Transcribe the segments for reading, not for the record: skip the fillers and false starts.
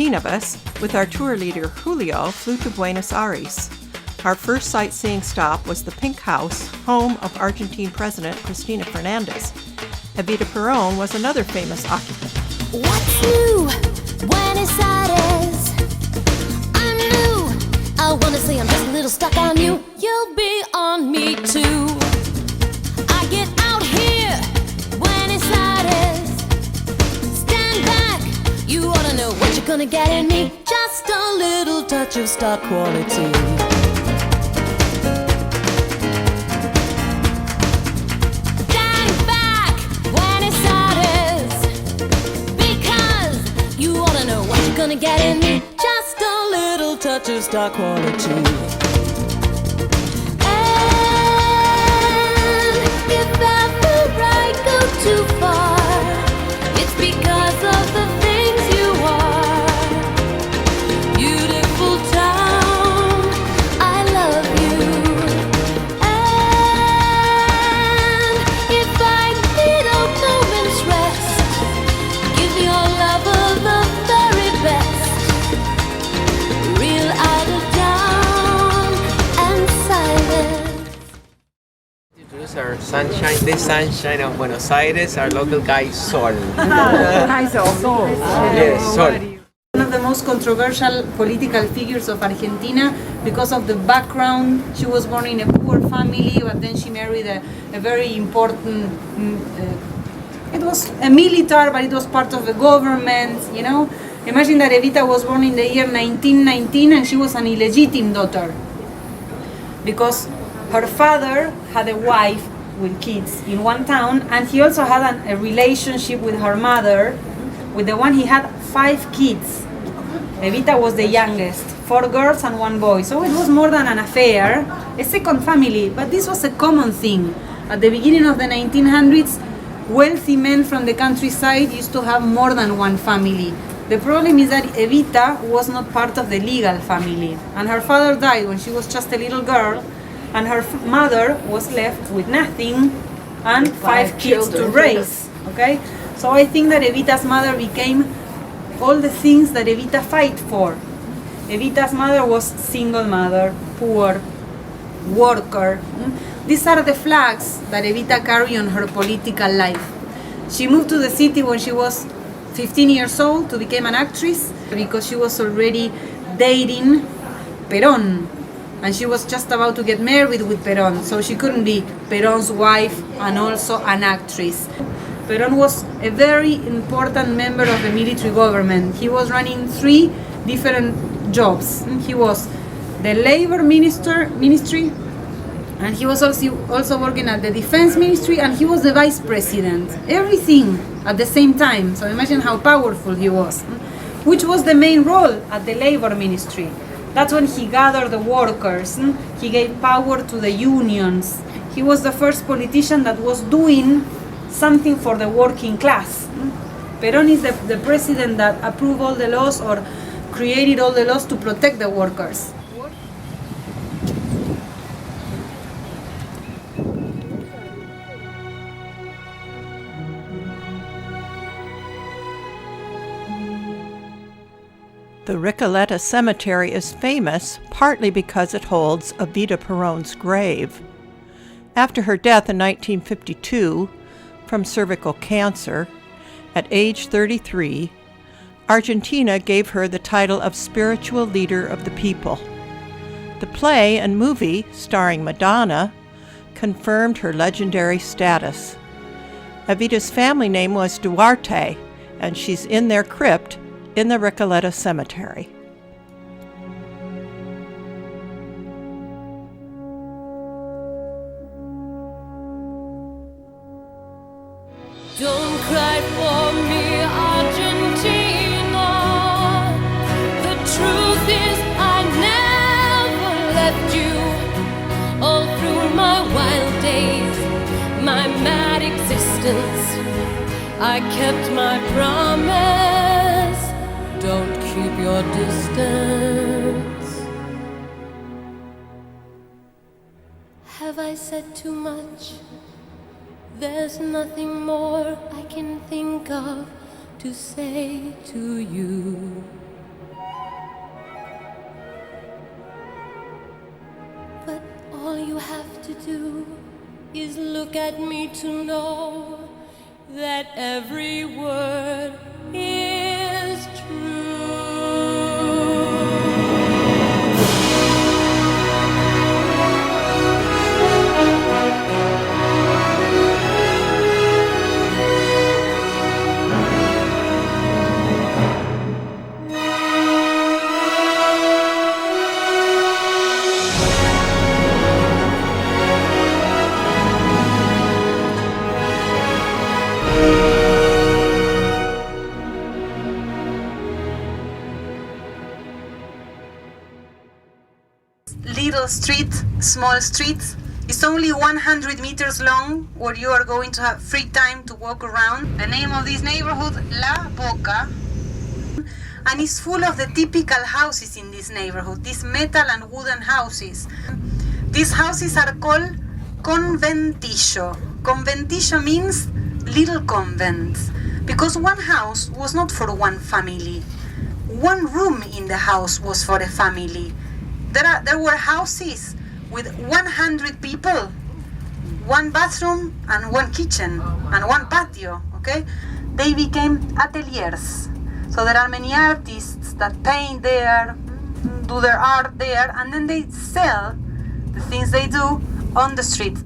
15 of us, with our tour leader Julio, flew to Buenos Aires. Our first sightseeing stop was the Pink House, home of Argentine President Cristina Fernandez. Evita Perón was another famous occupant. What's new? Buenos Aires. I'm new. I wanna say I'm just a little stuck on you. You'll be on me too. I get out here, Buenos Aires. Stand back. You oughta know what you're gonna get in me. Just a little touch of star quality. Gonna get in me just a little touch of star quality. And if ever I go too far, it's because of the things you are. Beautiful town, I love you. And if I need a moment's rest, give your lover the very best, real out of town and silent. Introduce our sunshine, this sunshine of Buenos Aires, our local guy Sol. Hi, Sol. Yes, Sol. One of the most controversial political figures of Argentina because of the background. She was born in a poor family, but then she married a very important, it was a military, but it was part of the government, you know. Imagine that Evita was born in the year 1919 and she was an illegitimate daughter because her father had a wife with kids in one town, and he also had a relationship with her mother. With the one he had 5 kids. Evita was the youngest, 4 girls and 1 boy. So it was more than an affair, a second family, but this was a common thing. At the beginning of the 1900s, wealthy men from the countryside used to have more than 1 family. The problem is that Evita was not part of the legal family, and her father died when she was just a little girl, and her mother was left with nothing and 5 kids to raise. Okay, so I think that Evita's mother became all the things that Evita fight for. Evita's mother was single mother, poor, worker. These are the flags that Evita carried on her political life. She moved to the city when she was 15 years old to become an actress because she was already dating Perón, and she was just about to get married with Perón, so she couldn't be Perón's wife and also an actress. Perón was a very important member of the military government. He was running 3 different jobs. He was the labor ministry, and he was also working at the defense ministry, and he was the vice president. Everything at the same time. So imagine how powerful he was. Which was the main role at the labor ministry? That's when he gathered the workers. He gave power to the unions. He was the first politician that was doing something for the working class. Perón is the president that approved all the laws or created all the laws to protect the workers. The Recoleta Cemetery is famous partly because it holds Evita Perón's grave. After her death in 1952 from cervical cancer, at age 33, Argentina gave her the title of Spiritual Leader of the People. The play and movie starring Madonna confirmed her legendary status. Evita's family name was Duarte, and she's in their crypt in the Recoleta Cemetery. Don't cry for me, Argentina. The truth is I never left you. All through my wild days, my mad existence, I kept my promise. Don't keep your distance. Have I said too much? There's nothing more I can think of to say to you. to do is look at me to know that every word is true. Little street, small streets. It's only 100 meters long, where you are going to have free time to walk around. The name of this neighborhood, La Boca, and it's full of the typical houses in this neighborhood, these metal and wooden houses. These houses are called conventillo. Conventillo means little convents, because one house was not for one family. One room in the house was for a family. There were houses with 100 people, one bathroom and one kitchen and one patio, okay? They became ateliers. So there are many artists that paint there, do their art there, and then they sell the things they do on the street.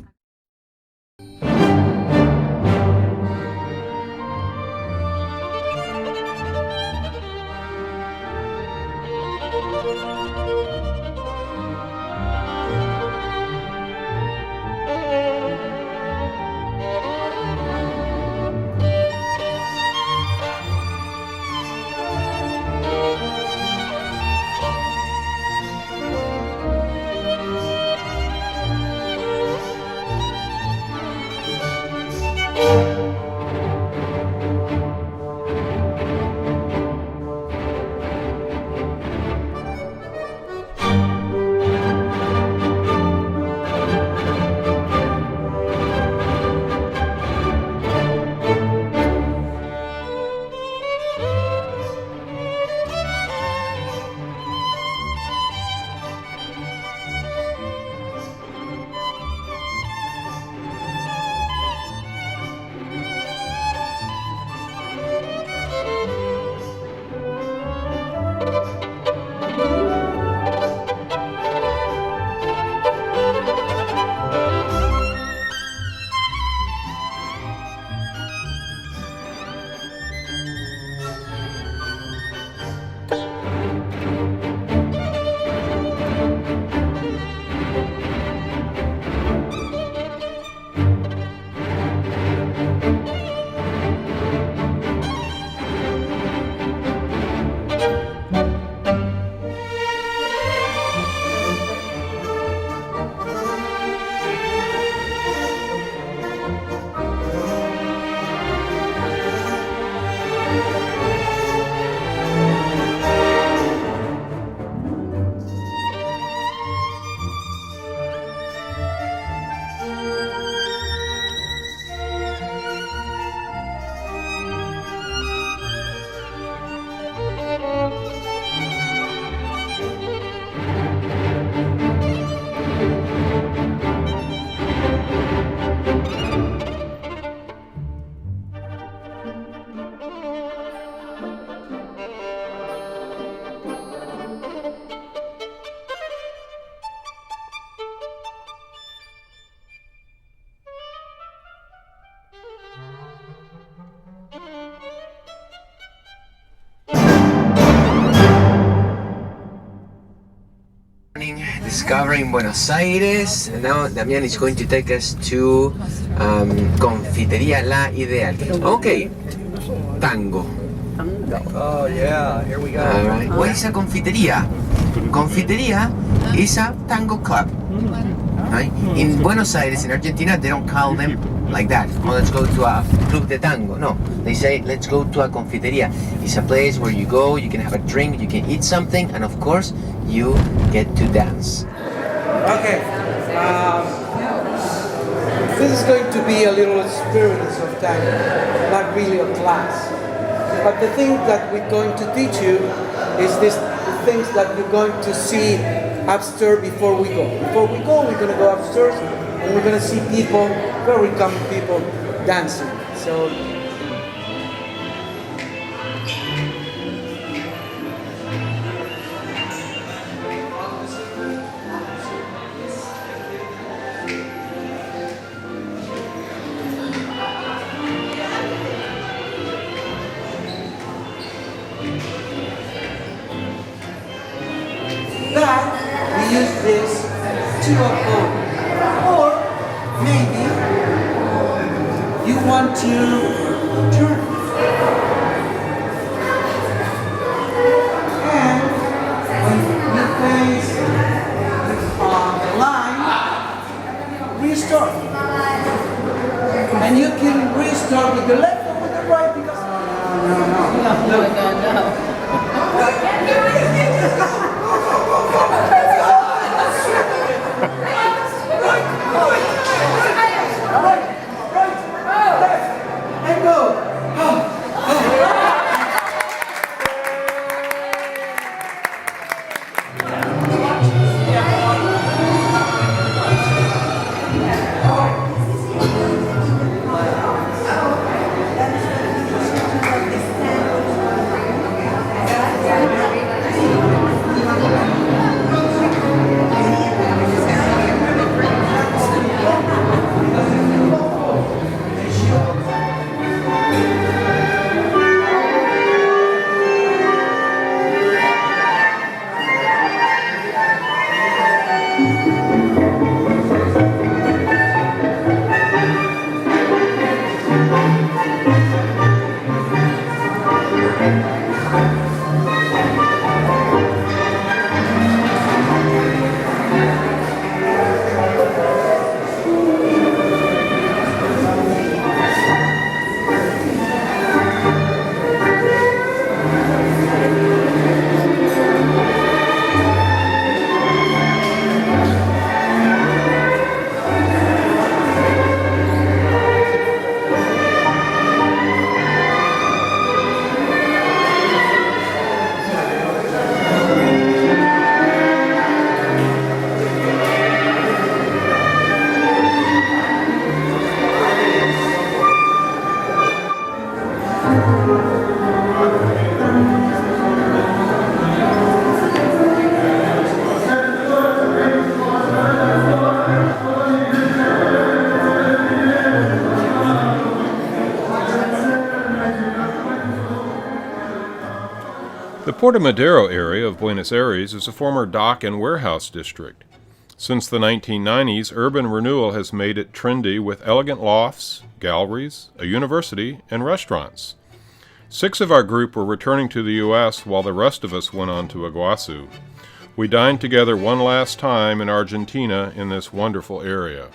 Discovering Buenos Aires. Now Damian is going to take us to Confiteria La Ideal. Okay, Tango. Oh yeah, here we go. Alright, what is a confiteria? Confiteria is a tango club. Right? In Buenos Aires, in Argentina, they don't call them like that. Oh, let's go to a club de tango. No, they say let's go to a confiteria. It's a place where you go, you can have a drink, you can eat something, and of course, you get to dance. Okay. This is going to be a little experience of tango, not really a class. But the thing that we're going to teach you is the things that you're going to see upstairs before we go. Before we go, we're going to go upstairs and we're gonna see people, very common people, dancing. So. That we use this to uphold. Or maybe you want to turn. And when you face on the line, restart. And you can restart with the left or with the right because and go. The Puerto Madero area of Buenos Aires is a former dock and warehouse district. Since the 1990s, urban renewal has made it trendy with elegant lofts, galleries, a university, and restaurants. 6 of our group were returning to the U.S. while the rest of us went on to Iguassu. We dined together one last time in Argentina in this wonderful area.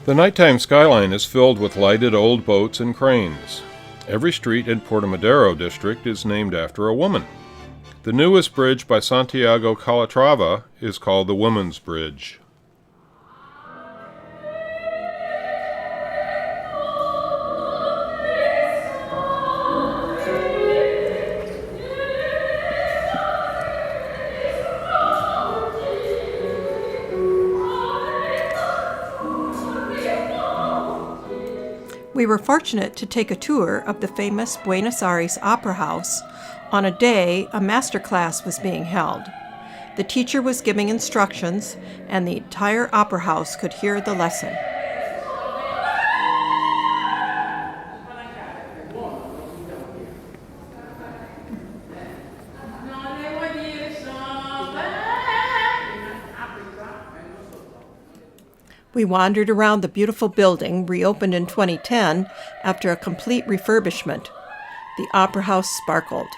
The nighttime skyline is filled with lighted old boats and cranes. Every street in Puerto Madero district is named after a woman. The newest bridge by Santiago Calatrava is called the Women's Bridge. We were fortunate to take a tour of the famous Buenos Aires Opera House on a day a master class was being held. The teacher was giving instructions, and the entire opera house could hear the lesson. We wandered around the beautiful building, reopened in 2010 after a complete refurbishment. The opera house sparkled.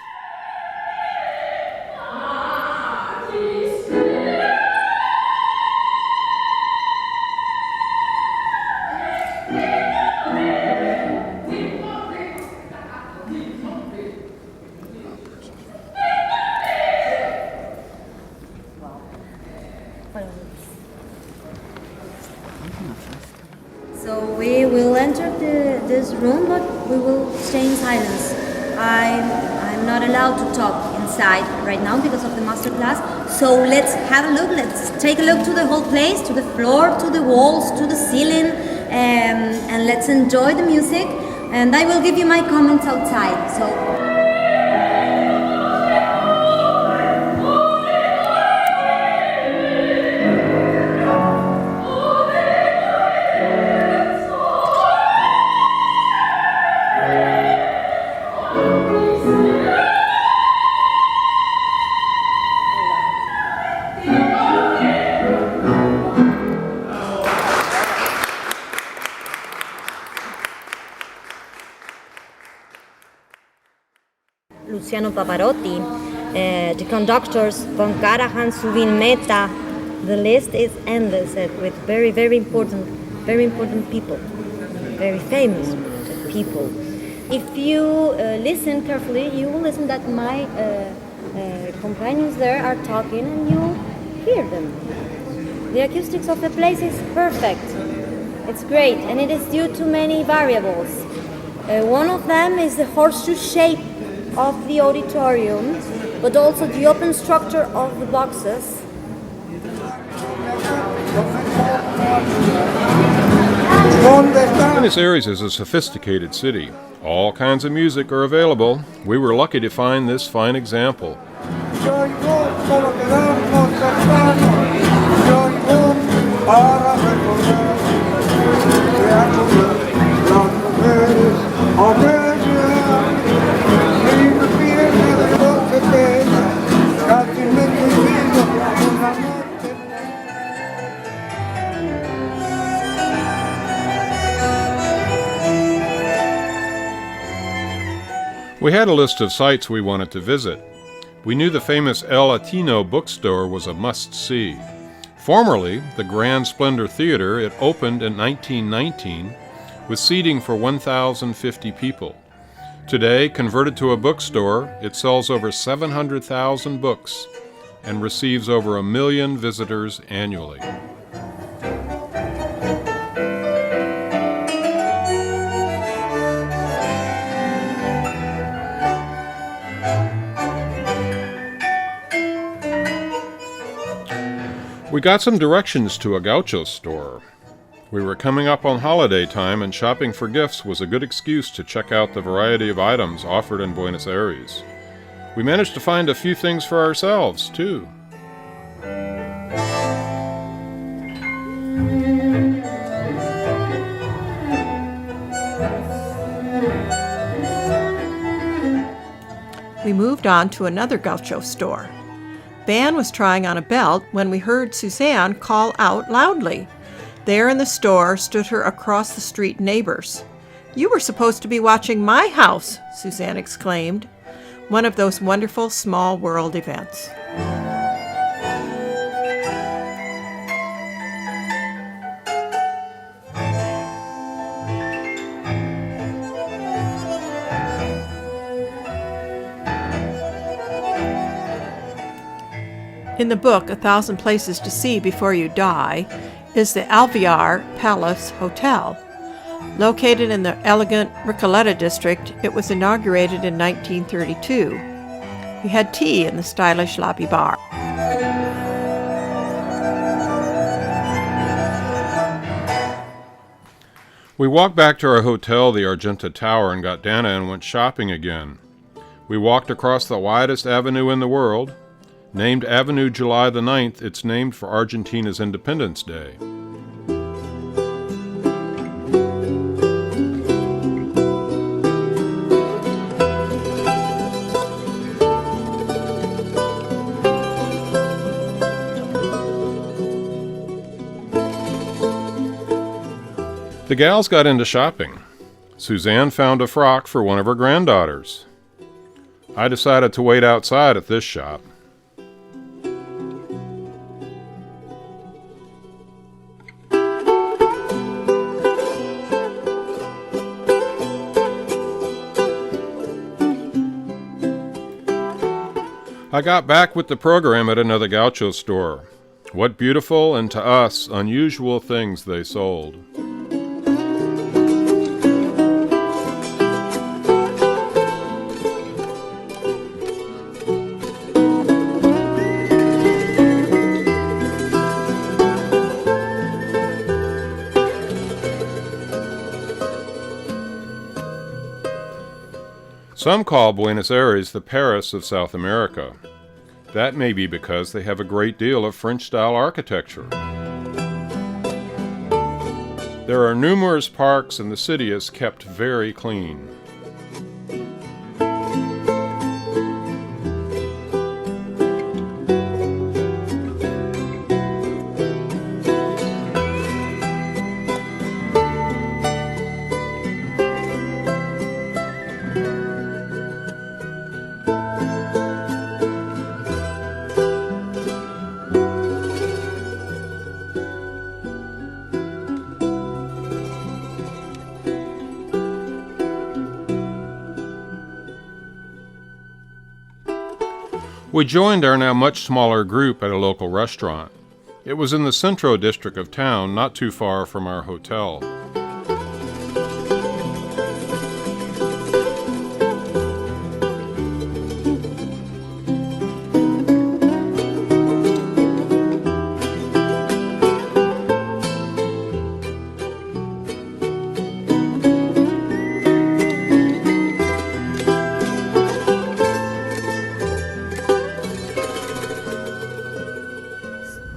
this room, but we will stay in silence. I'm not allowed to talk inside right now because of the master class. So let's have a look. Let's take a look to the whole place, to the floor, to the walls, to the ceiling, and let's enjoy the music. And I will give you my comments outside. So. Luciano Pavarotti, the conductors von Karajan, Subin Mehta. The list is endless with very, very important people, very famous people. If you listen carefully, you will listen that my companions there are talking and you hear them. The acoustics of the place is perfect. It's great, and it is due to many variables. One of them is the horseshoe shape of the auditorium, but also the open structure of the boxes. Buenos Aires is a sophisticated city. All kinds of music are available. We were lucky to find this fine example. We had a list of sites we wanted to visit. We knew the famous El Latino bookstore was a must-see. Formerly the Grand Splendor Theater, it opened in 1919 with seating for 1,050 people. Today, converted to a bookstore, it sells over 700,000 books and receives over 1 million visitors annually. We got some directions to a gaucho store. We were coming up on holiday time, and shopping for gifts was a good excuse to check out the variety of items offered in Buenos Aires. We managed to find a few things for ourselves, too. We moved on to another gaucho store. Van was trying on a belt when we heard Suzanne call out loudly. There in the store stood her across the street neighbors. "You were supposed to be watching my house," Suzanne exclaimed. One of those wonderful small world events. In the book, 1,000 Places to See Before You Die, is the Alvear Palace Hotel. Located in the elegant Recoleta district, it was inaugurated in 1932. We had tea in the stylish lobby bar. We walked back to our hotel, the Argenta Tower, and got Dana and went shopping again. We walked across the widest avenue in the world. Named Avenue July the 9th, it's named for Argentina's Independence Day. The gals got into shopping. Suzanne found a frock for one of her granddaughters. I decided to wait outside at this shop. I got back with the program at another gaucho store. What beautiful and, to us, unusual things they sold. Some call Buenos Aires the Paris of South America. That may be because they have a great deal of French-style architecture. There are numerous parks and the city is kept very clean. We joined our now much smaller group at a local restaurant. It was in the Centro district of town, not too far from our hotel.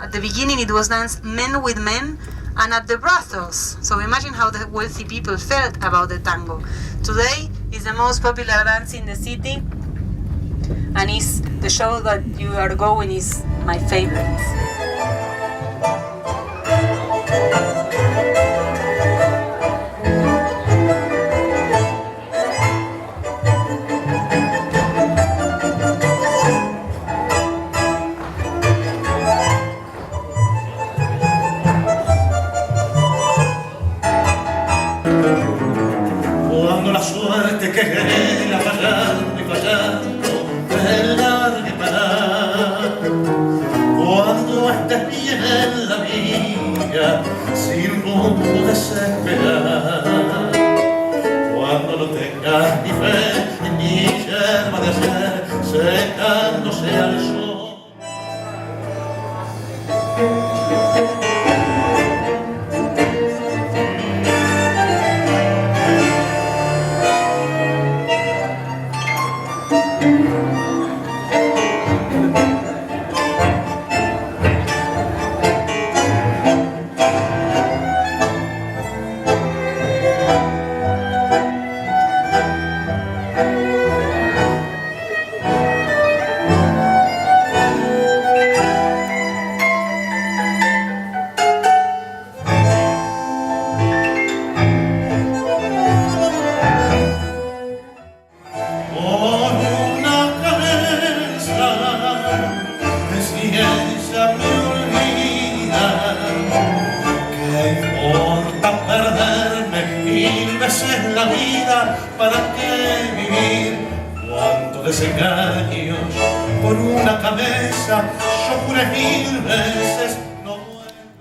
At the beginning it was danced men with men and at the brothels. So imagine how the wealthy people felt about the tango. Today is the most popular dance in the city, and is the show that you are going is my favorite. Cuando la suerte queda fallando y fallando te largue para, cuando estés bien en la vida sin rumbo desesperar, cuando no tengas ni fe ni yerba de ayer secándose al sol.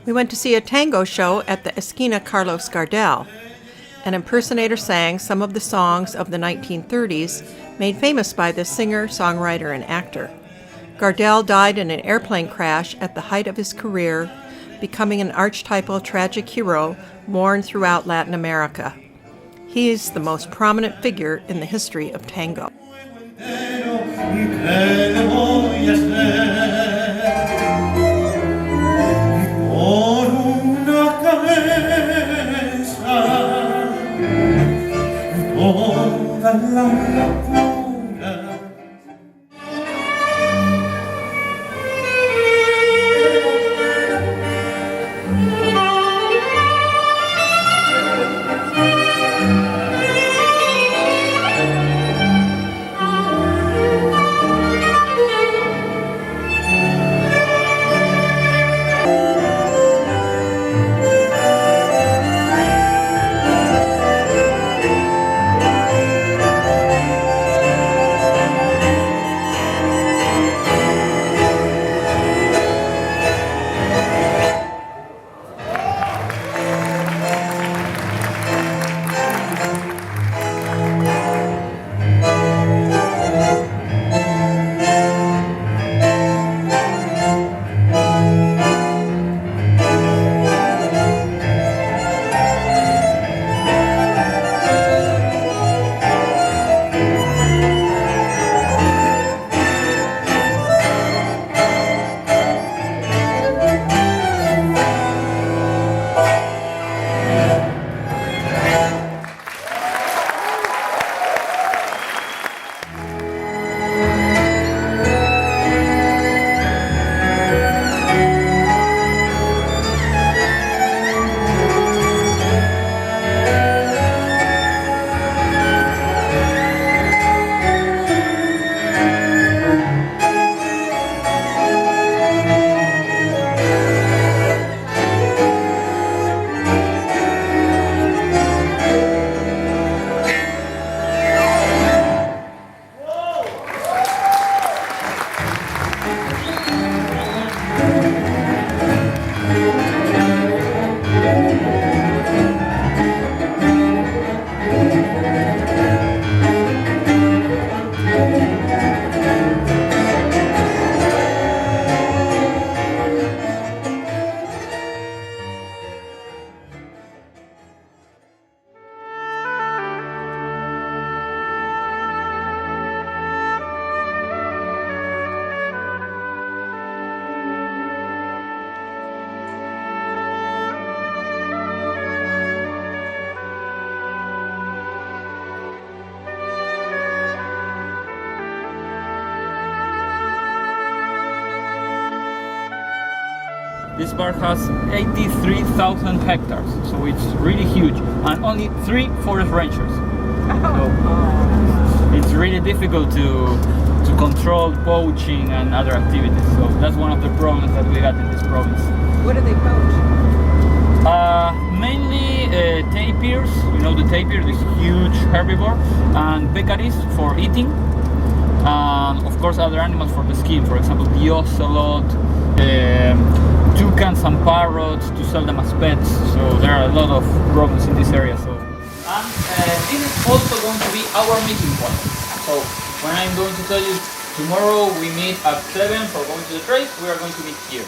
We went to see a tango show at the Esquina Carlos Gardel. An impersonator sang some of the songs of the 1930s made famous by this singer, songwriter, and actor. Gardel died in an airplane crash at the height of his career, becoming an archetypal tragic hero mourned throughout Latin America. He is the most prominent figure in the history of tango. This park has 83,000 hectares, so it's really huge, and only 3 forest rangers. So it's really difficult to control poaching and other activities. So that's one of the problems that we got in this province. What do they poach? Mainly tapirs, you know the tapir, this huge herbivore, and peccaries for eating, and of course other animals for the skin, for example the ocelot, toucans and parrots to sell them as pets. So there are a lot of problems in this area. So, and this is also going to be our meeting point. So when I'm going to tell you tomorrow we meet at 7 for going to the trails, we are going to meet here.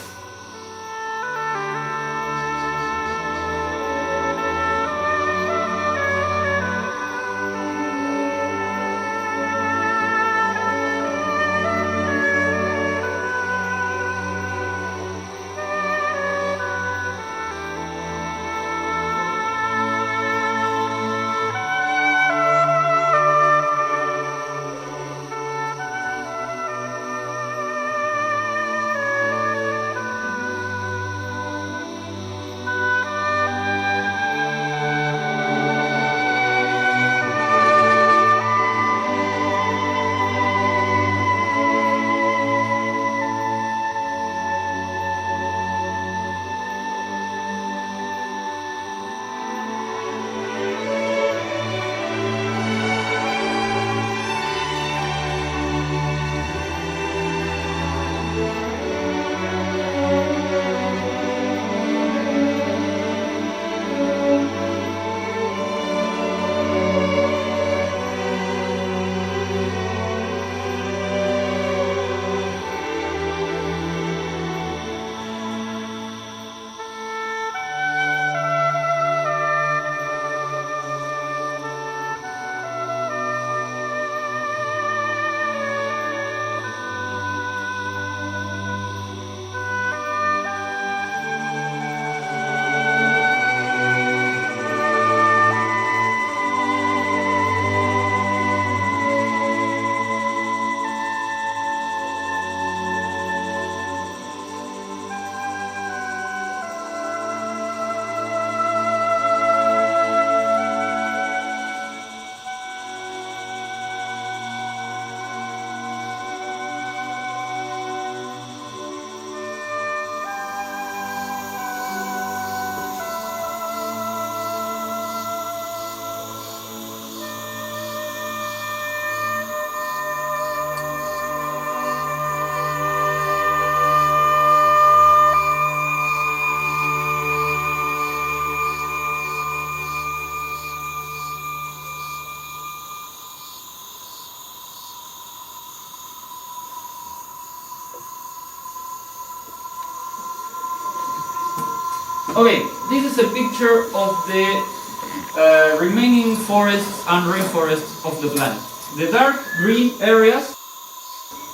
Okay, this is a picture of the remaining forests and rainforests of the planet. The dark green areas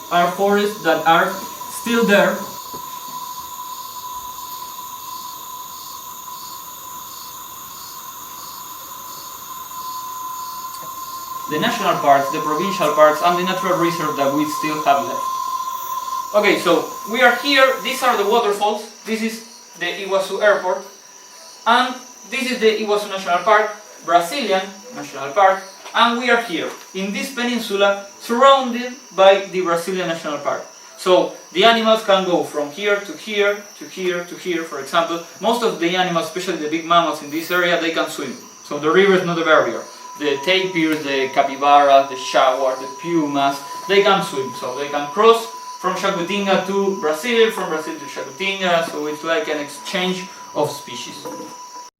are forests that are still there. The national parks, the provincial parks, and the natural reserve that we still have left. Okay, so we are here. These are the waterfalls. This is the Iguassu Airport, and this is the Iguassu National Park, Brazilian National Park, and we are here in this peninsula surrounded by the Brazilian National Park. So the animals can go from here to here to here to here. For example, most of the animals, especially the big mammals in this area, they can swim. So the river is not a barrier. The tapirs, the capybaras, the jaguars, the pumas, they can swim. So they can cross from Jacutinga to Brazil, from Brazil to Jacutinga, so it's like an exchange of species.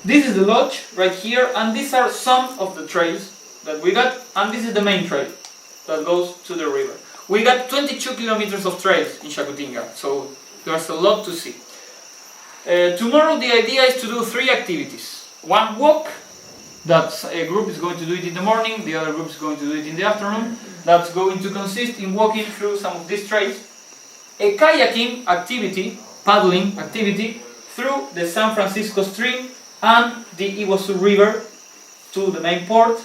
This is the lodge right here, and these are some of the trails that we got, and this is the main trail that goes to the river. We got 22 kilometers of trails in Jacutinga, so there's a lot to see. Tomorrow the idea is to do 3 activities. One walk, that a group is going to do it in the morning, the other group is going to do it in the afternoon. That's going to consist in walking through some of these trails. A kayaking activity, paddling activity, through the San Francisco stream and the Iguassu River to the main port,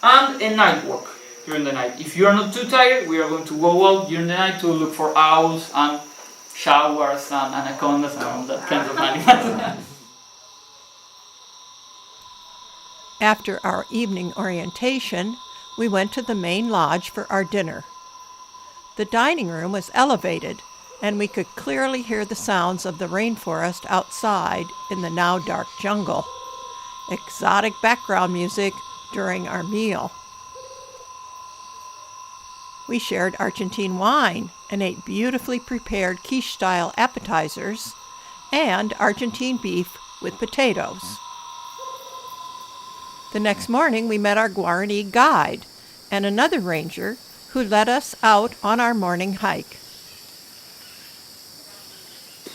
and a night walk during the night. If you are not too tired, we are going to go out during the night to look for owls and showers and anacondas and all that kind of animals. After our evening orientation, we went to the main lodge for our dinner. The dining room was elevated, and we could clearly hear the sounds of the rainforest outside in the now dark jungle. Exotic background music during our meal. We shared Argentine wine and ate beautifully prepared quiche-style appetizers and Argentine beef with potatoes. The next morning, we met our Guarani guide and another ranger who led us out on our morning hike.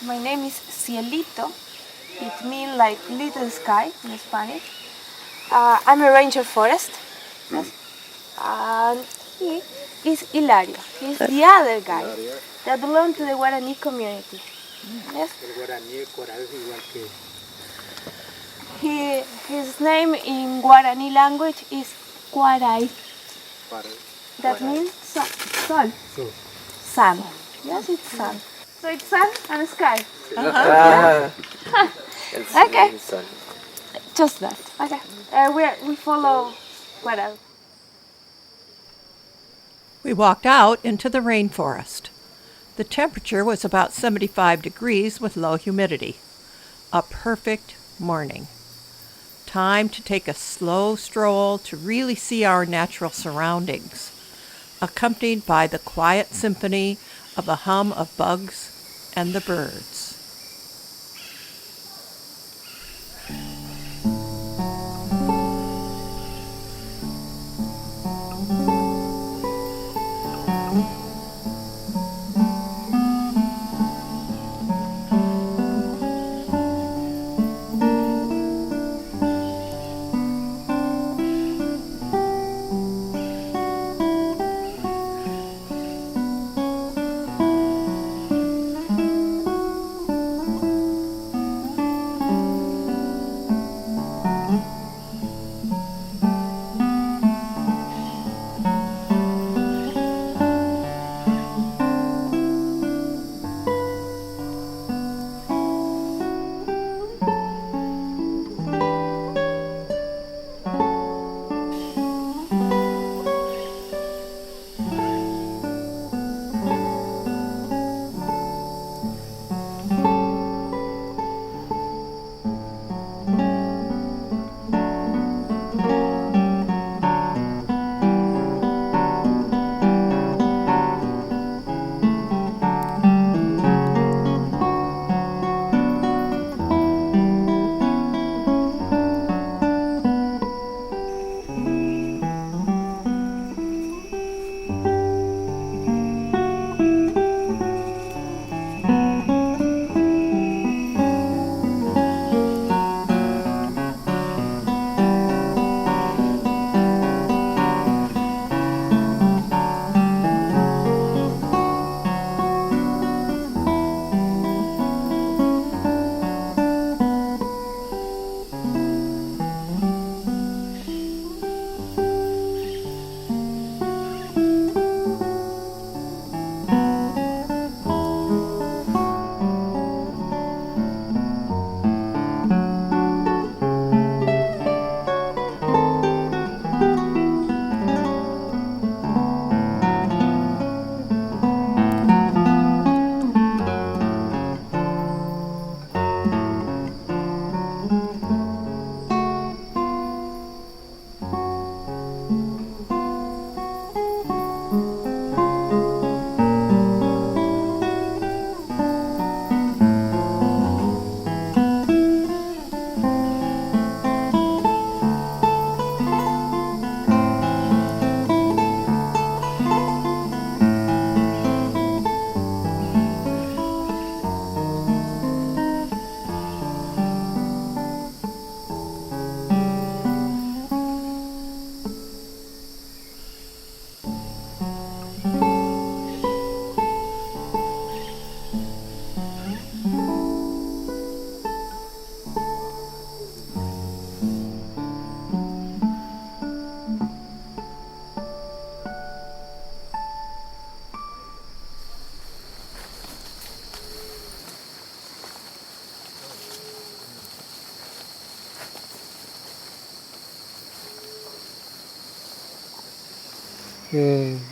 My name is Cielito. It means like little sky in Spanish. I'm a ranger forest. Yes. And he is Hilario. He's the other guy that belongs to the Guarani community. Yes. His name in Guarani language is Guaray. That means sol. Sun. Yes, it's sun. So it's sun and sky. Okay. Just that. Okay. We follow Guaray. We walked out into the rainforest. The temperature was about 75 degrees with low humidity. A perfect morning. Time to take a slow stroll to really see our natural surroundings, accompanied by the quiet symphony of the hum of bugs and the birds.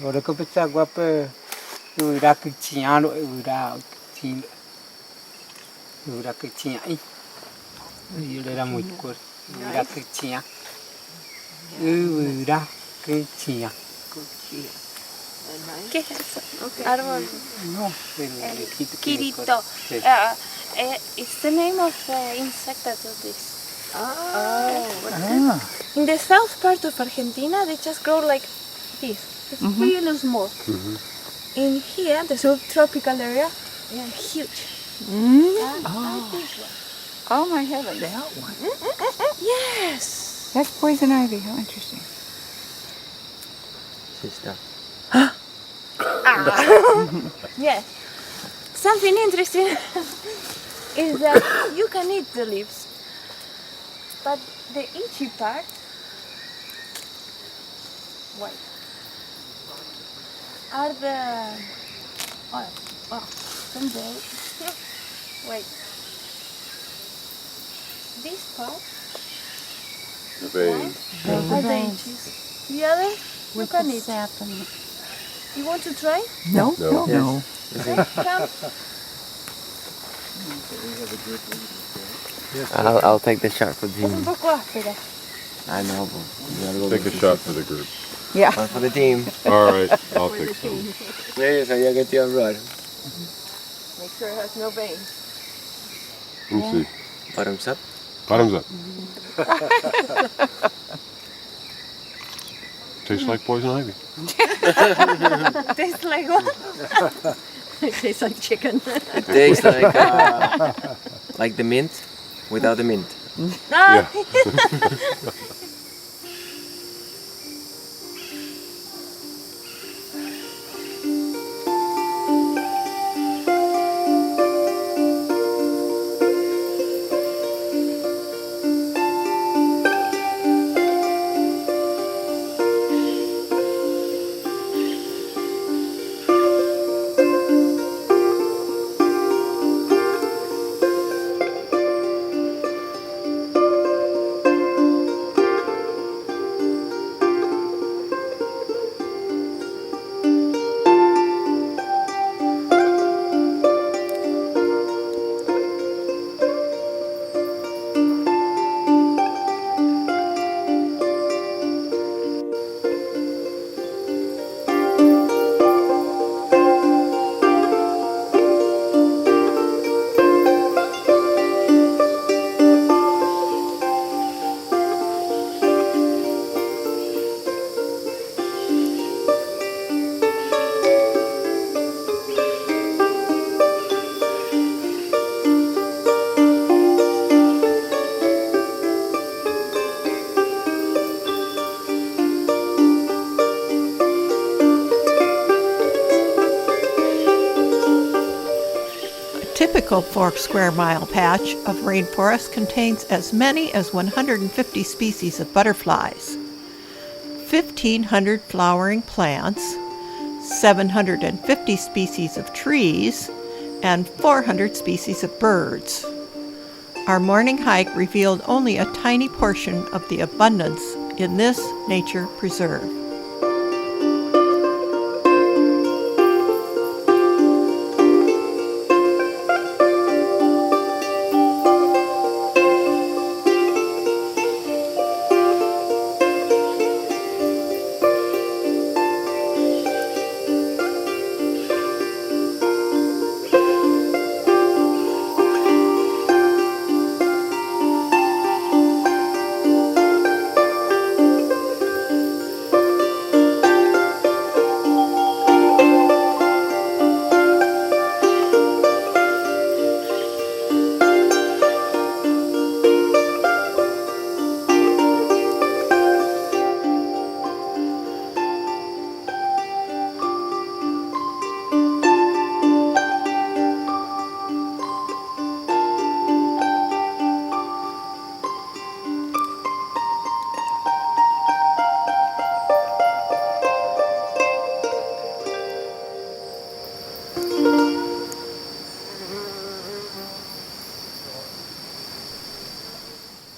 Ora que pensar guapa, eu irá que tinha, eu irá que tinha, ele era muito cor, eu irá que tinha, eu irá que tinha. ¿Qué es eso? Árbol. No, El quito. Kirito. Sí. It's the name of the insect that do this. Ah, In the south part of Argentina, they just grow like this. It's really small. In here, the subtropical area, they are huge. Like this one. Oh my heavens. That one. Yes. That's poison ivy. How interesting. Sister. Yes. Something interesting is that you can eat the leaves, but the itchy part, wait, are the someday. Wait. This part The vein. are the itches. The other you can eat. You want to try? No, No. no. Come. I'll take the shot for the Es un team. poco áspera. I know, but you gotta go Take a with shot for the group. Yeah. one for the team. All right, I'll take some. Yeah, sabía que te iba a hablar. Make sure it has no veins. Let me see. Bottoms up. Bottoms up. Tastes like poison ivy. Tastes like what? It tastes like chicken. It tastes like the mint without the mint. Ah. Typical 4 square mile patch of rainforest contains as many as 150 species of butterflies, 1,500 flowering plants, 750 species of trees, and 400 species of birds. Our morning hike revealed only a tiny portion of the abundance in this nature preserve.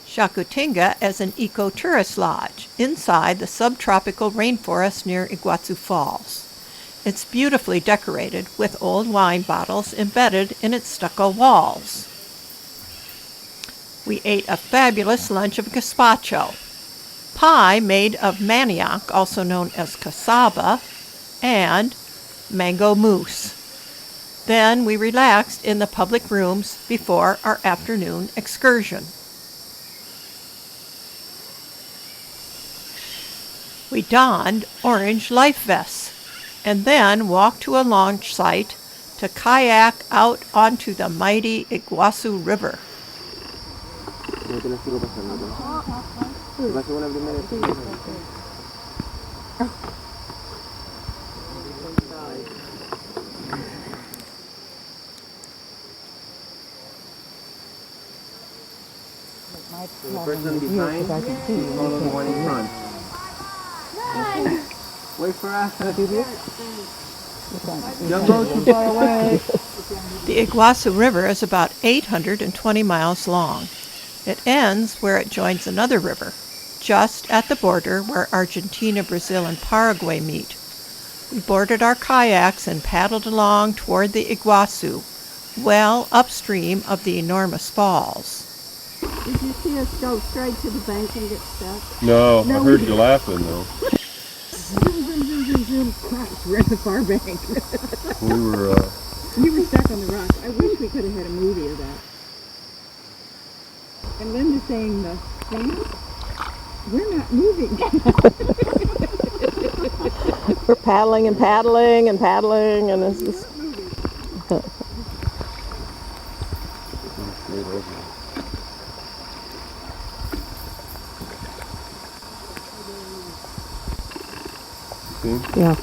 Jacutinga as an eco-tourist lodge inside the subtropical rainforest near Iguazu Falls. It's beautifully decorated with old wine bottles embedded in its stucco walls. We ate a fabulous lunch of gazpacho, pie made of manioc, also known as cassava, and mango mousse. Then we relaxed in the public rooms before our afternoon excursion. We donned orange life vests and then walked to a launch site to kayak out onto the mighty Iguassu River. The person behind, follow the one in front. Wait for us. Don't go too far away. The Iguazu River is about 820 miles long. It ends where it joins another river, just at the border where Argentina, Brazil, and Paraguay meet. We boarded our kayaks and paddled along toward the Iguazu, well upstream of the enormous falls. Did you see us go straight to the bank and get stuck? No, I heard you laughing though. Zoom, zoom, zoom, zoom, zoom. Crash, we're at the far bank. You were stuck on the rock. I wish we could have had a movie of that. And Linda's saying the thing, we're not moving. We're paddling and paddling and paddling, and it's just... Yeah.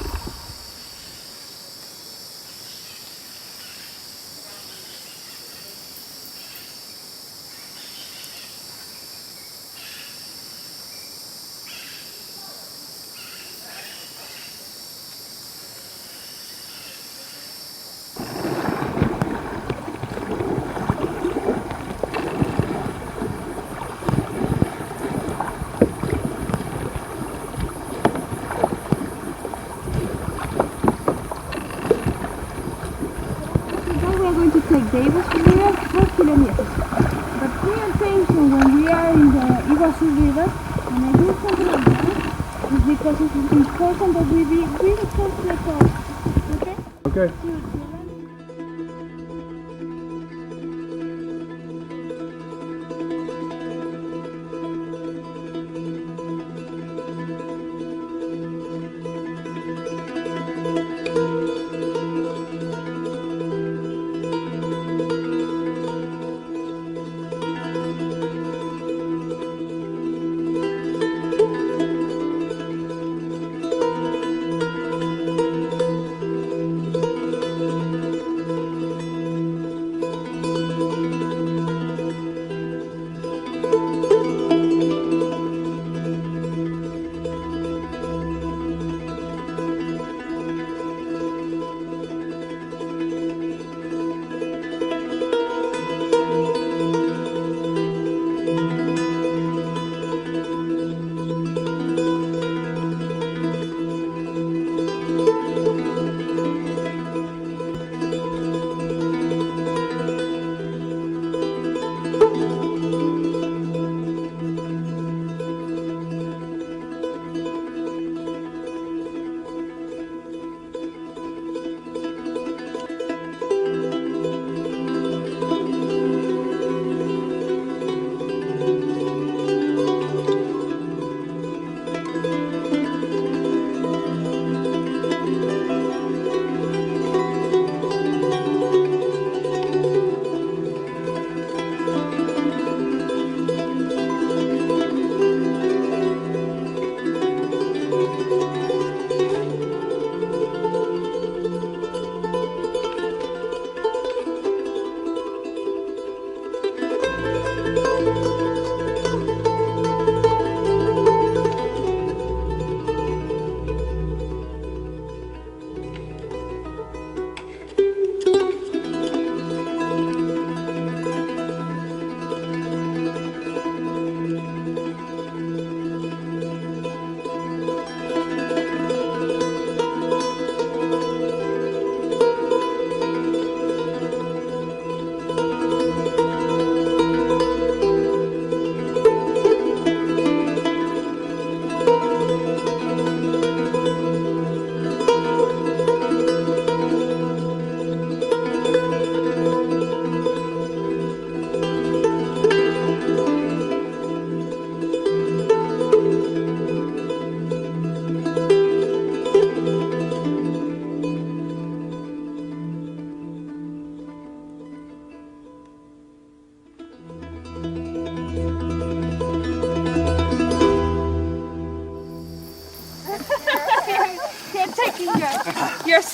Take Davis from here 4 kilometers. But pay attention when we are in the Iguazu River, when I do something like that, it's because it is important that we be really close to the coast. Okay? Okay.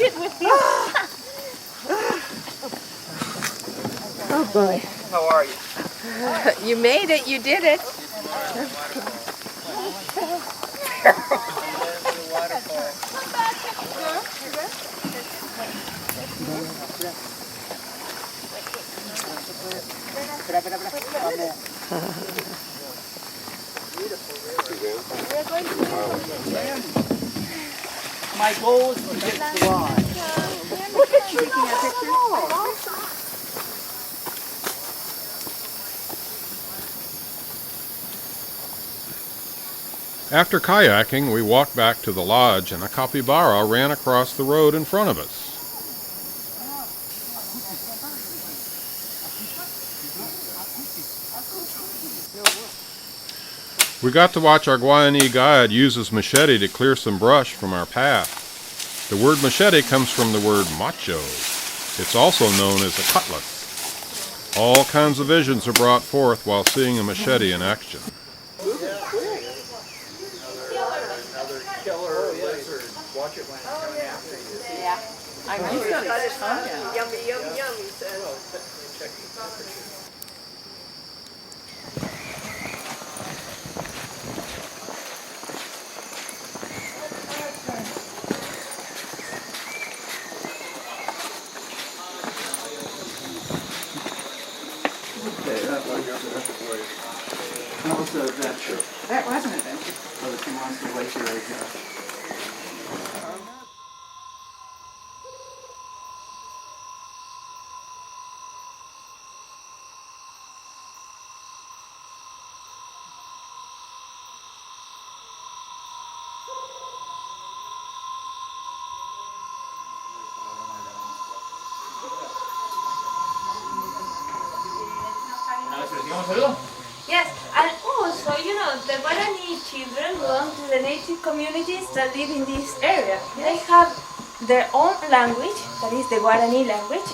sit with you. Oh boy. How are you? You made it, you did it. My goal is to get the line. After kayaking, we walked back to the lodge and a capybara ran across the road in front of us. We got to watch our Guarani guide use his machete to clear some brush from our path. The word machete comes from the word macho. It's also known as a cutlass. All kinds of visions are brought forth while seeing a machete in action. Yummy, yummy, yummy, That was an adventure. That was an adventure. For the 2 months we wait here again. Yes, and also, the Guarani children belong to the native communities that live in this area. They have their own language, that is the Guarani language,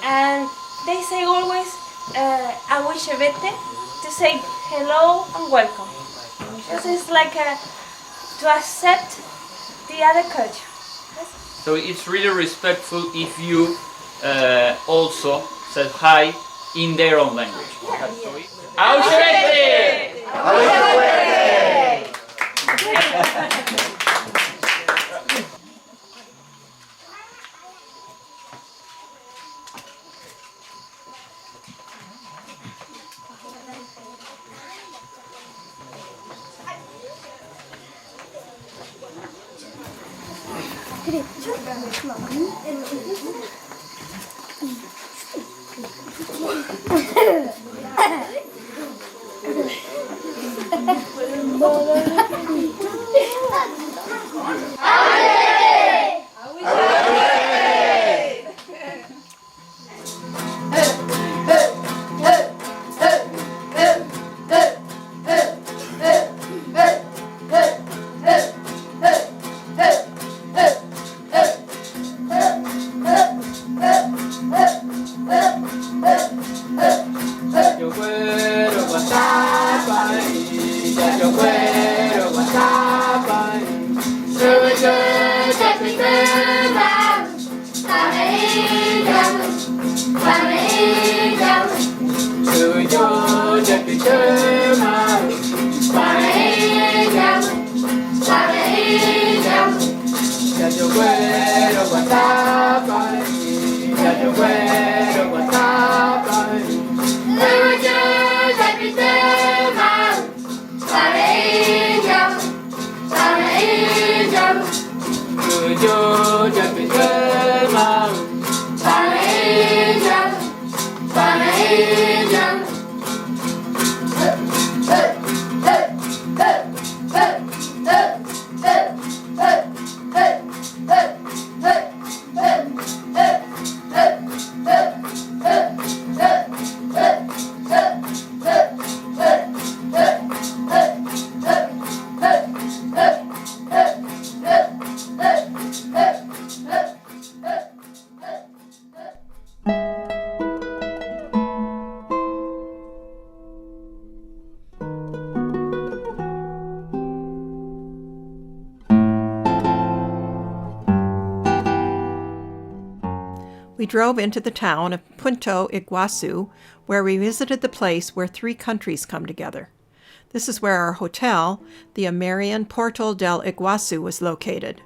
and they say always Evita to say hello and welcome. This is like to accept the other culture. So it's really respectful if you also said hi in their own language. Auschwitz! We drove into the town of Punta Iguasu, where we visited the place where 3 countries come together. This is where our hotel, the American Portal del Iguasu, was located.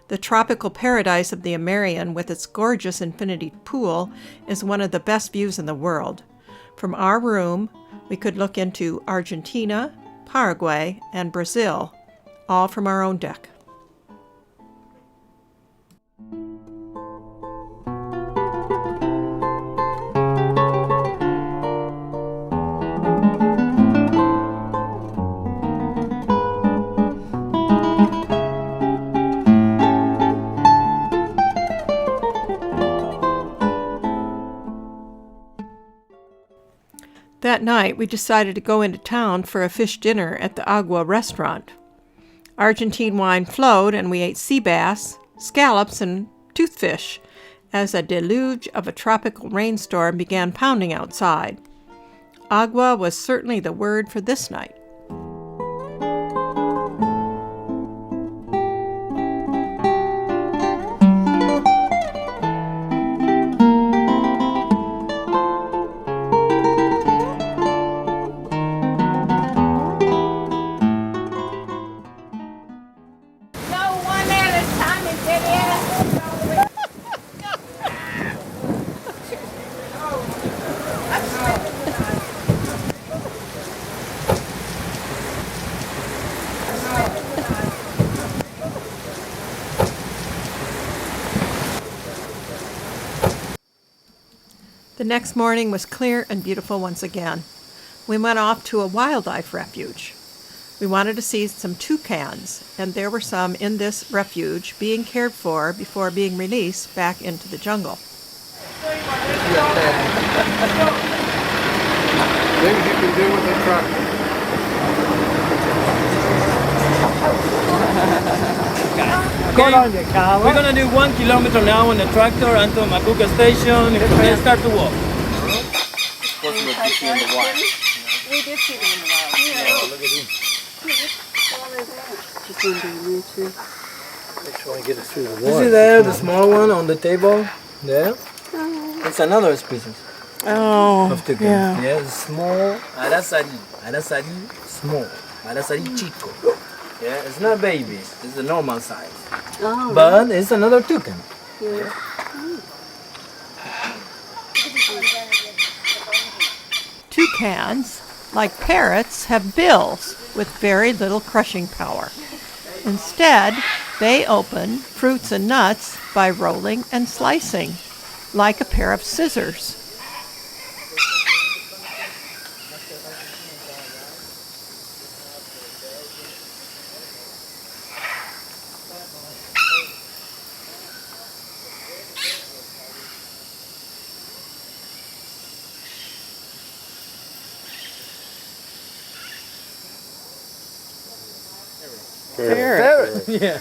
The tropical paradise of the American, with its gorgeous infinity pool, is one of the best views in the world. From our room, we could look into Argentina, Paraguay, and Brazil, all from our own deck. That night, we decided to go into town for a fish dinner at the Agua restaurant. Argentine wine flowed, and we ate sea bass, scallops, and toothfish as a deluge of a tropical rainstorm began pounding outside. Agua was certainly the word for this night. The next morning was clear and beautiful once again. We went off to a wildlife refuge. We wanted to see some toucans, and there were some in this refuge being cared for before being released back into the jungle. Things you can do with a tractor. Okay. We're gonna do 1 kilometer now on the tractor until Macuca station, then start to walk. We did see them in the wild. Yeah, look at him. Just wondering where to. Trying to get it through the water. You see there, the small one on the table? There? It's another species. Oh, of toucan. yeah. Yeah, it's small. Araceli, small. Araceli chico. Yeah, it's not baby. It's the normal size. Oh, but really? It's another toucan. Yeah. Toucans, like parrots, have bills with very little crushing power. Instead, they open fruits and nuts by rolling and slicing, like a pair of scissors. Ferret. Yeah.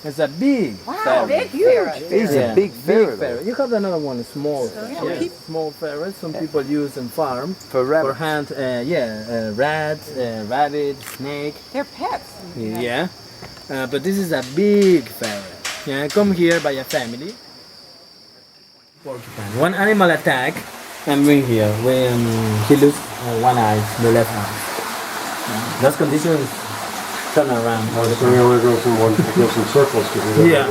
It's a big ferret. Big ferret. He's a big ferret. You have another one, small. Small ferret. Some people use in farm for rabbits. For hunt. Rats, rabbit, snake. They're pets. Yeah. But this is a big ferret. Yeah. Come here by a family. Porcupine. One animal attack and bring here when he loses one eye, the left eye. Those conditions. Turn around. So we only go from one, goes in circles because we yeah.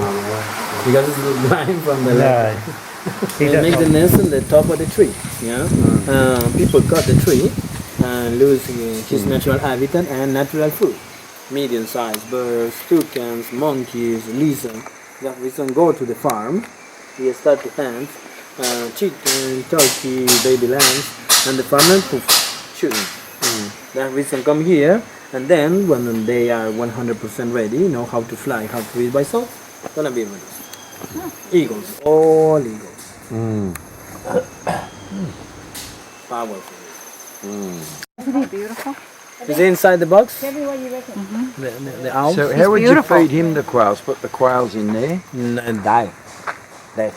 Because it's blind from the left. They make the nest on the top of the tree. Yeah. People cut the tree and lose his natural habitat and natural food. Medium-sized birds, toucans, monkeys, lizards. That reason go to the farm. We start to hunt chicken, turkey, baby lambs, and the farmer shooting. That reason come here. And then when they are 100% ready, know how to fly, how to eat by self, gonna be released. Eagles, all eagles. Powerful. Isn't he beautiful? Is he inside the box? The owls? So how would you feed him the quails? Put the quails in there and die. They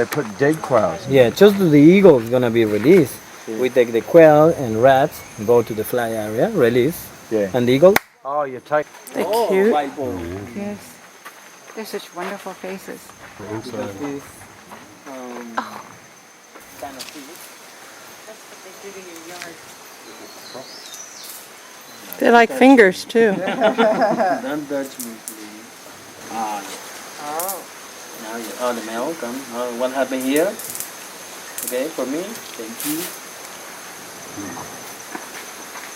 put dead quails. Yeah, just the eagle is gonna be released. Yeah. We take the quail and rats, go to the fly area, release. Yeah. And the eagle? Oh, you take... They're cute. Yes. They're such wonderful faces. This, They like fingers too. Don't touch me, please. Ah, oh. Now the mail come. What happened here? Okay, for me. Thank you.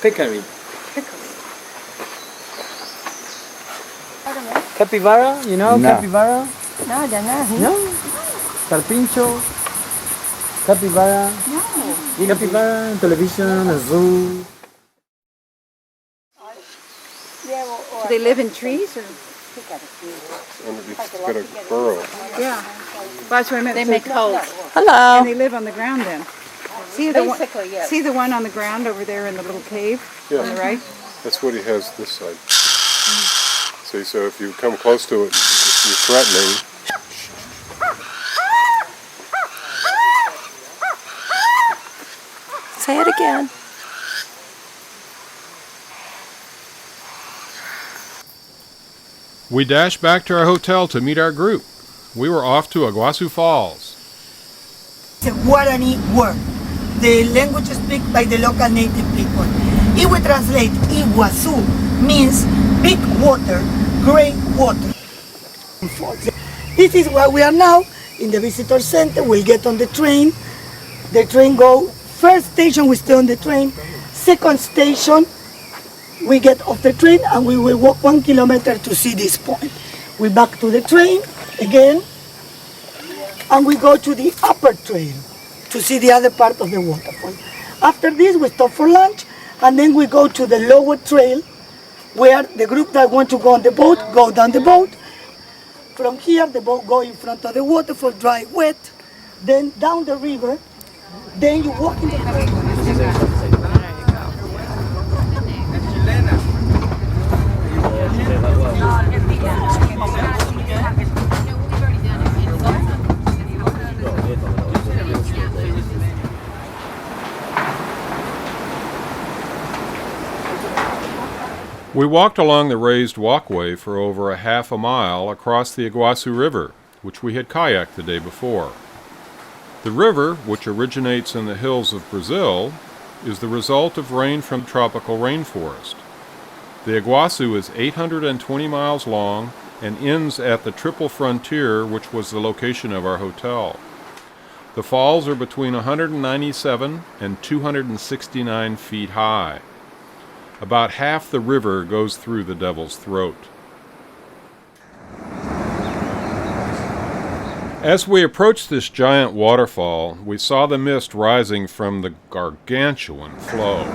Peccary. Capybara, you know No. capybara? No, no. No. Carpincho. Capybara. No. Capybara, television, a zoo. Do they live in trees or? It's got a burrow. Yeah. Well, that's what I meant. They make holes. Hello. And they live on the ground then. See the Basically, yes. See the one on the ground over there in the little cave on the right? That's what he has this side. See, so if you come close to it, if you're threatening, Say it again. we dashed back to our hotel to meet our group. We were off to Iguassu Falls. It's a Guarani word, the language spoken by the local native people. If we translate Iguazu means big water, great water. This is where we are now, in the visitor center. We'll get on the train. The train go, first station we stay on the train, second station we get off the train and we will walk 1 kilometer to see this point. We back to the train again and we go to the upper trail to see the other part of the waterfall. After this we stop for lunch and then we go to the lower trail where the group that want to go on the boat go down the boat. From here the boat go in front of the waterfall, dry, wet, then down the river, then you walk in the trail. We walked along the raised walkway for over a half a mile across the Iguassu River, which we had kayaked the day before. The river, which originates in the hills of Brazil, is the result of rain from tropical rainforest. The Iguassu is 820 miles long and ends at the Triple Frontier, which was the location of our hotel. The falls are between 197 and 269 feet high. About half the river goes through the Devil's Throat. As we approached this giant waterfall, we saw the mist rising from the gargantuan flow.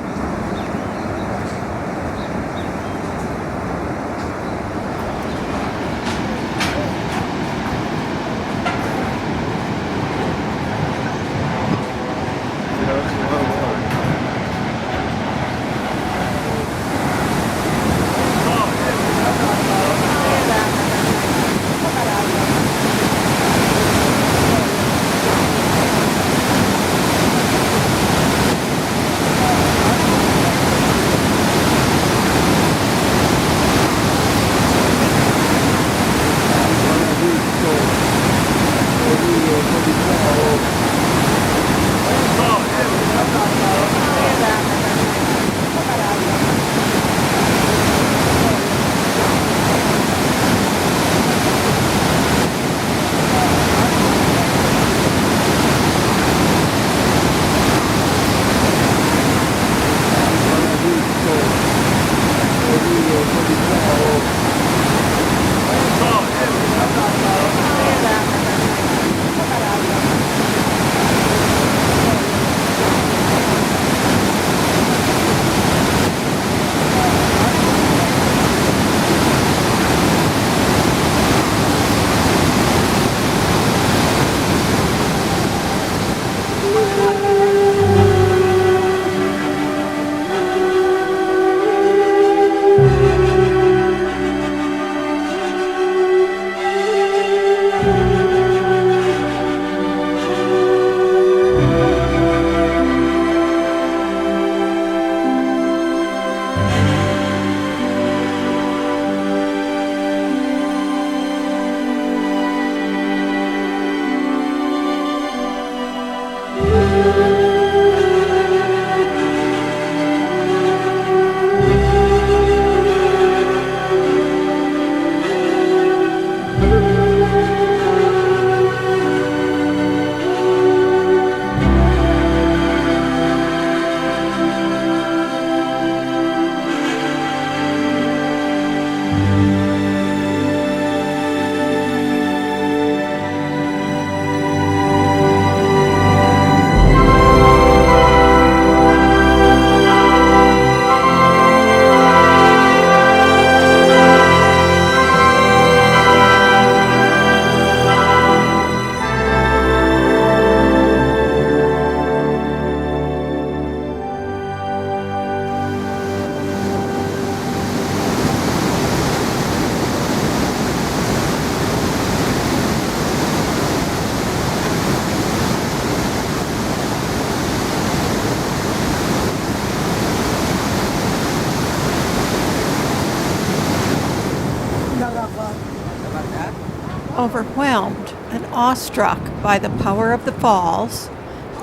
overwhelmed and awestruck by the power of the falls,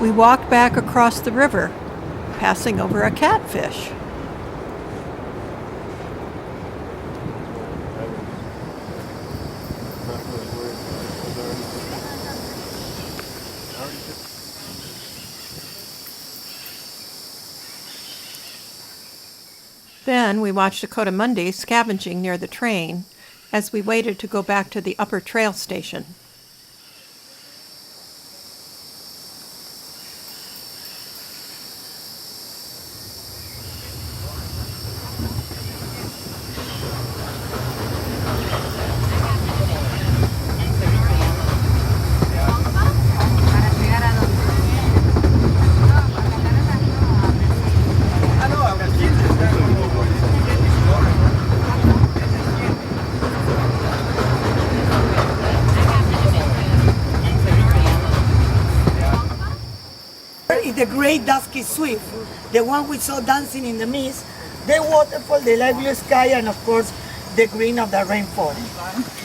we walked back across the river, passing over a catfish. Then we watched a coatimundi scavenging near the train as we waited to go back to the upper trail station. The great dusky swift, the one we saw dancing in the mist, the waterfall, the light blue sky, and of course the green of the rainforest.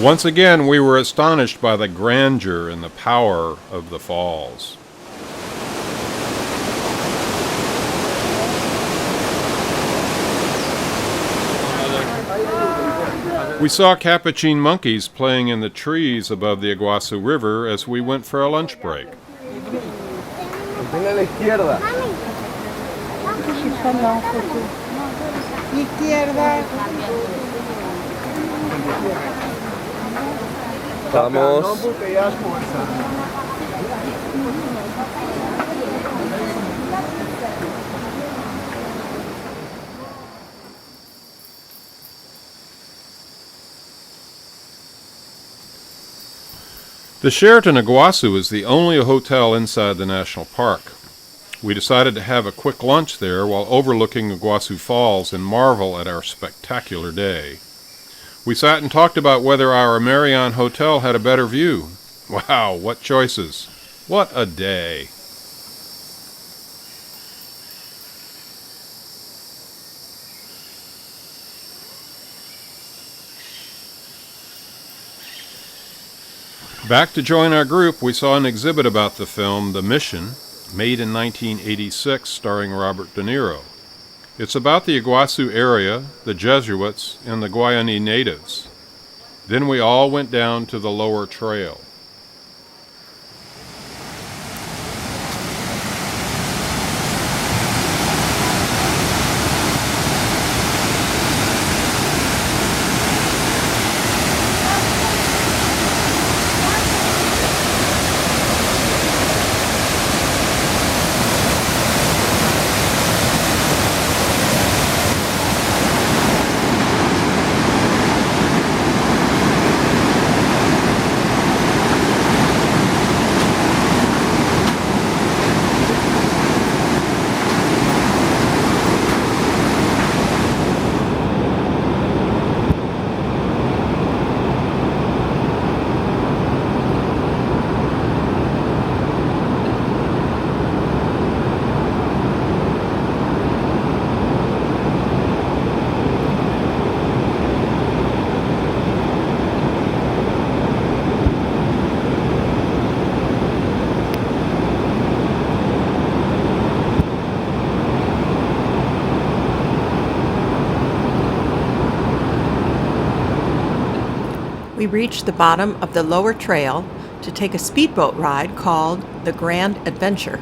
Once again, we were astonished by the grandeur and the power of the falls. We saw capuchin monkeys playing in the trees above the Iguassu River as we went for a lunch break. Vamos. The Sheraton Iguassu is the only hotel inside the national park. We decided to have a quick lunch there while overlooking Iguassu Falls and marvel at our spectacular day. We sat and talked about whether our Marion Hotel had a better view. Wow, what choices. What a day. Back to join our group, we saw an exhibit about the film The Mission, made in 1986, starring Robert De Niro. It's about the Iguassu area, the Jesuits, and the Guayani natives. Then we all went down to the lower trail. We reached the bottom of the lower trail to take a speedboat ride called the Grand Adventure.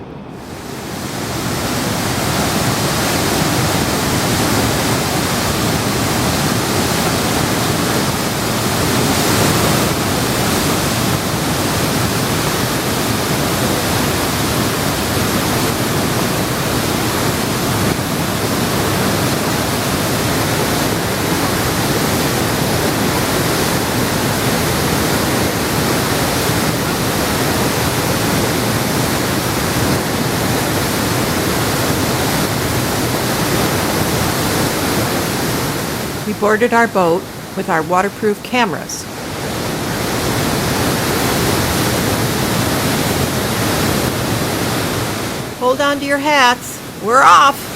We boarded our boat with our waterproof cameras. Hold on to your hats. We're off!